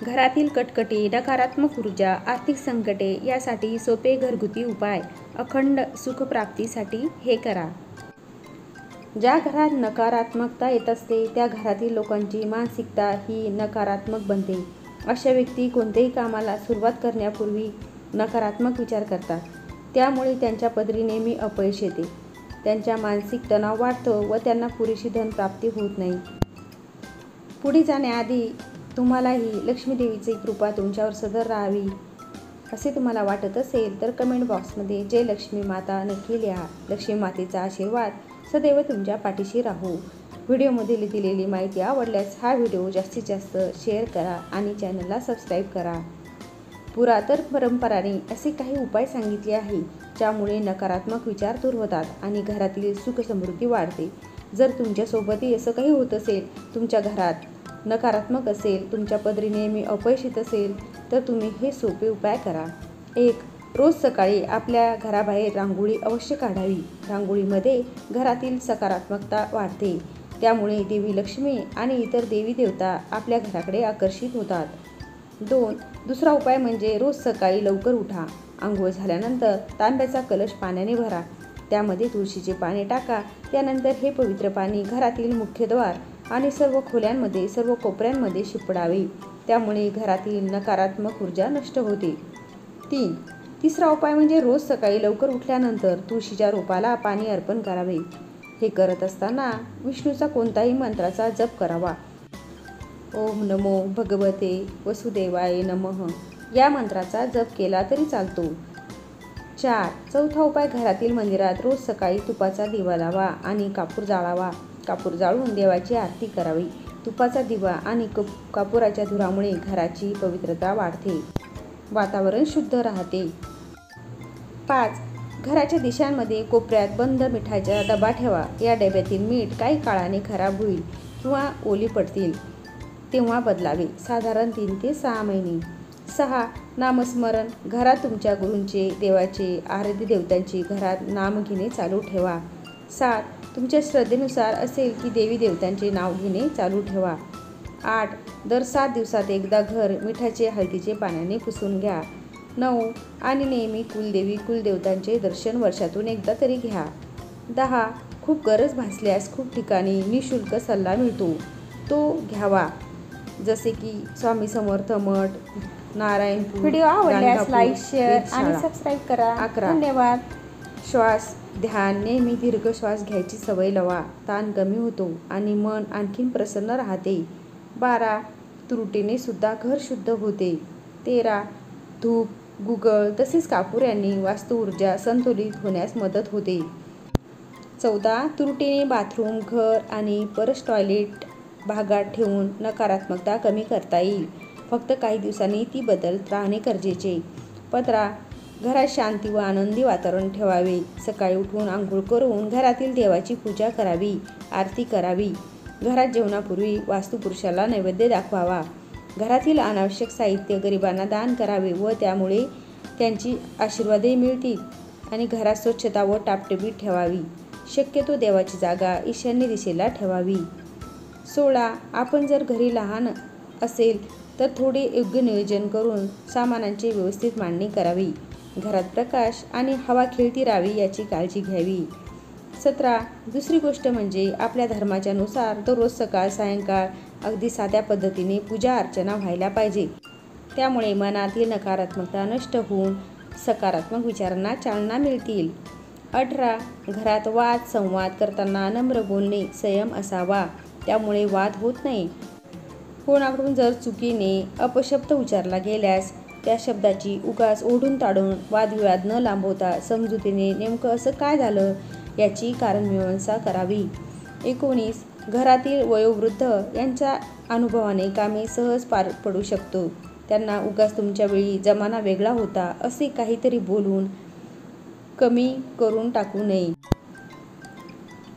घरातील कटकटी, नकारात्मक ऊर्जा, आर्थिक संकटे यासाठी सोपे घरगुती उपाय. अखंड सुखप्राप्तीसाठी हे करा. ज्या घरात नकारात्मकता येत असते त्या घरातील लोकांची मानसिकता ही नकारात्मक बनते. अशा व्यक्ती कोणत्याही कामाला सुरुवात करण्यापूर्वी नकारात्मक विचार करतात. त्यामुळे त्यांच्या पदरी नेहमी अपयश येते. त्यांचा मानसिक तणाव वाढतो व त्यांना पुरेशी धनप्राप्ती होत नाही. पुढे जाण्याआधी तुम्हालाही लक्ष्मीदेवीची कृपा तुमच्यावर सदैव राहावी असे तुम्हाला वाटत असेल तर कमेंट बॉक्समध्ये जय लक्ष्मी माता नक्की लिहा. लक्ष्मी मातेचा आशीर्वाद सदैव तुमच्या पाठीशी राहो. व्हिडिओमध्ये दिलेली माहिती आवडल्यास हा व्हिडिओ जास्तीत जास्त शेअर करा आणि चॅनलला सबस्क्राईब करा. पुरातन परंपरांनी असे काही उपाय सांगितले आहे ज्यामुळे नकारात्मक विचार दूर होतात आणि घरातील सुख समृद्धी वाढते. जर तुमच्यासोबतही असं काही होत असेल, तुमच्या घरात नकारात्मक असेल, तुमच्या पदरी नेहमी अपयश येत असेल तर तुम्ही हे सोपे उपाय करा. 1. रोज सकाळी आपल्या घराबाहेर रांगोळी अवश्य काढावी. रांगोळीमध्ये घरातील सकारात्मकता वाढते. त्यामुळे देवी लक्ष्मी आणि इतर देवी देवता आपल्या घराकडे आकर्षित होतात. 2. दुसरा उपाय म्हणजे रोज सकाळी लवकर उठा. आंघोळ झाल्यानंतर तांब्याचा कलश पाण्याने भरा. त्यामध्ये तुळशीचे पाने टाका. त्यानंतर हे पवित्र पाणी घरातील मुख्यद्वार आणि सर्व खोल्यांमध्ये, सर्व कोपऱ्यांमध्ये शिंपडावे. त्यामुळे घरातील नकारात्मक ऊर्जा नष्ट होते. 3. तिसरा उपाय म्हणजे रोज सकाळी लवकर उठल्यानंतर तुळशीच्या रोपाला पाणी अर्पण करावे. हे करत असताना विष्णूचा कोणताही मंत्राचा जप करावा. ओम नमो भगवते वसुदेवाय नमः या मंत्राचा जप केला तरी चालतो. 4. चौथा उपाय घरातील मंदिरात रोज सकाळी तुपाचा दिवा लावा आणि कापूर जाळावा. कापूर जाळून देवाची आरती करावी. तुपाचा दिवा आणि कापुराच्या धुरामुळे घराची पवित्रता वाढते, वातावरण शुद्ध राहते. 5. घराच्या दिशांमध्ये कोपऱ्यात बंद मिठाचा डबा ठेवा. या डब्यातील मीठ काही काळाने खराब होईल किंवा ओली पडतील तेव्हा बदलावे. साधारण 3 ते 6 महिने. 6. नामस्मरण. घरात तुमच्या गुरूंचे, देवाचे, आराध्य देवतांची घरात नाम घेणे चालू ठेवा. 7. तुमच्या श्रद्धेनुसार असेल की देवी देवतांचे नाव घेणे चालू ठेवा. 8. दर 7 दिवसात एकदा घर मिठाचे हळदीचे पाण्याने पुसून घ्या. 9. आणि नेहमी कुलदेवी कुलदेवतांचे दर्शन वर्षातून एकदा तरी घ्या. 10. खूप गरज भासल्यास खूप ठिकाणी निशुल्क सल्ला मिळतो, तो घ्यावा. जसे की स्वामी समर्थ मठ, नारायणपूर. व्हिडिओ आवडल्यास लाईक, शेअर आणि सबस्क्राईब करा. 11. धन्यवाद. श्वास ध्यान. नेहमी दीर्घ श्वास घ्यायची सवय लावा. ताण कमी होतो आणि मन आणखीन प्रसन्न राहते. 12. त्रुटीने सुद्धा घर शुद्ध होते. 13. धूप, गुगळ तसेच कापूर यांनी वास्तू ऊर्जा संतुलित होण्यास मदत होते. 14. त्रुटीने बाथरूम, घर आणि परस टॉयलेट भागात ठेवून नकारात्मकता कमी करता येईल. फक्त काही दिवसांनी ती बदलत राहणे गरजेचे. 15. घरात शांती व आनंदी वातावरण ठेवावे. सकाळी उठून आंघोळ करून घरातील देवाची पूजा करावी, आरती करावी. घरात जेवणापूर्वी वास्तुपुरुषाला नैवेद्य दाखवावा. घरातील अनावश्यक साहित्य गरिबांना दान करावे व त्यामुळे त्यांची आशीर्वादही मिळतील. आणि घरात स्वच्छता व टापटीप ठेवावी. शक्यतो देवाची जागा ईशान्य दिशेला ठेवावी. 16. आपण जर घरी लहान असेल तर थोडे योग्य नियोजन करून सामानांची व्यवस्थित मांडणी करावी. घरात प्रकाश आणि हवा खेळती राहावी याची काळजी घ्यावी. 17. दुसरी गोष्ट म्हणजे आपल्या धर्माच्या नुसार दररोज सकाळ सायंकाळ अगदी साध्या पद्धतीने पूजा अर्चना व्हायला पाहिजे. त्यामुळे मनातील नकारात्मकता नष्ट होऊन सकारात्मक विचारांना चालना मिळतील. 18. घरात वाद संवाद करताना नम्र बोलणे, संयम असावा. त्यामुळे वाद होत नाही. कोणाकडून जर चुकीने अपशब्द उच्चारला गेल्यास त्या शब्दाची उगाच ओढून ताडून वादविवाद न लांबवता समजुतीने नेमकं असं काय झालं याची कारणमीमांसा करावी. 19. घरातील वयोवृद्ध यांच्या अनुभवाने कामे सहज पार पडू शकतो. त्यांना उगाच तुमच्या वेळी जमाना वेगळा होता असे काहीतरी बोलून कमी करून टाकू नये.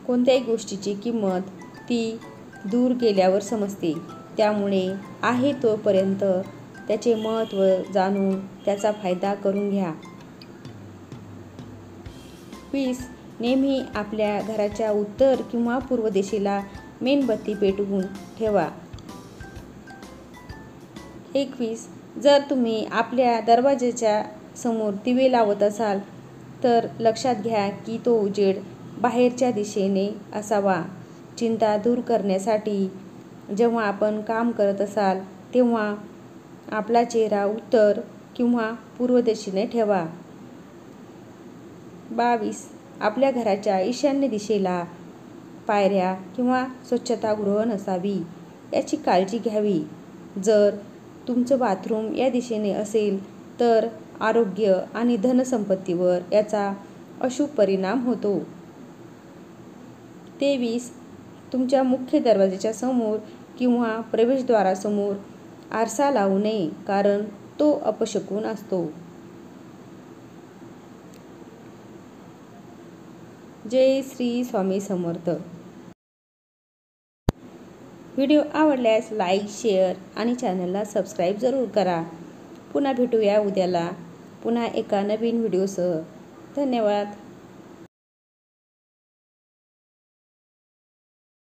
कोणत्याही गोष्टीची किंमत ती दूर गेल्यावर समजते. त्यामुळे आहे तोपर्यंत त्याचे महत्त्व जाणून त्याचा फायदा करून घ्या. 20. नेहमी आपल्या घराच्या उत्तर किंवा पूर्व दिशेला मेणबत्ती पेटवून ठेवा. 21. जर तुम्ही आपल्या दरवाजाच्या समोर दिवे लावत असाल तर लक्षात घ्या की तो उजेड बाहेरच्या दिशेने असावा. चिंता दूर करण्यासाठी जेव्हा आपण काम करत असाल तेव्हा आपला चेहरा उत्तर किंवा पूर्व दिशेने ठेवा. 22. आपल्या घराच्या ईशान्य दिशेला पायऱ्या किंवा स्वच्छतागृह नसावी याची काळजी घ्यावी. जर तुमचं बाथरूम या दिशेने असेल तर आरोग्य आणि धनसंपत्तीवर याचा अशुभ परिणाम होतो. 23. तुमच्या मुख्य दरवाजाच्या समोर किंवा प्रवेशद्वारासमोर आरसा लावू नये कारण तो अपशकुन असतो. जय श्री स्वामी समर्थ. व्हिडिओ आवडल्यास लाईक, शेअर आणि चॅनलला सबस्क्राईब जरूर करा. पुन्हा भेटूया उद्याला पुन्हा एका नवीन व्हिडिओसह. धन्यवाद.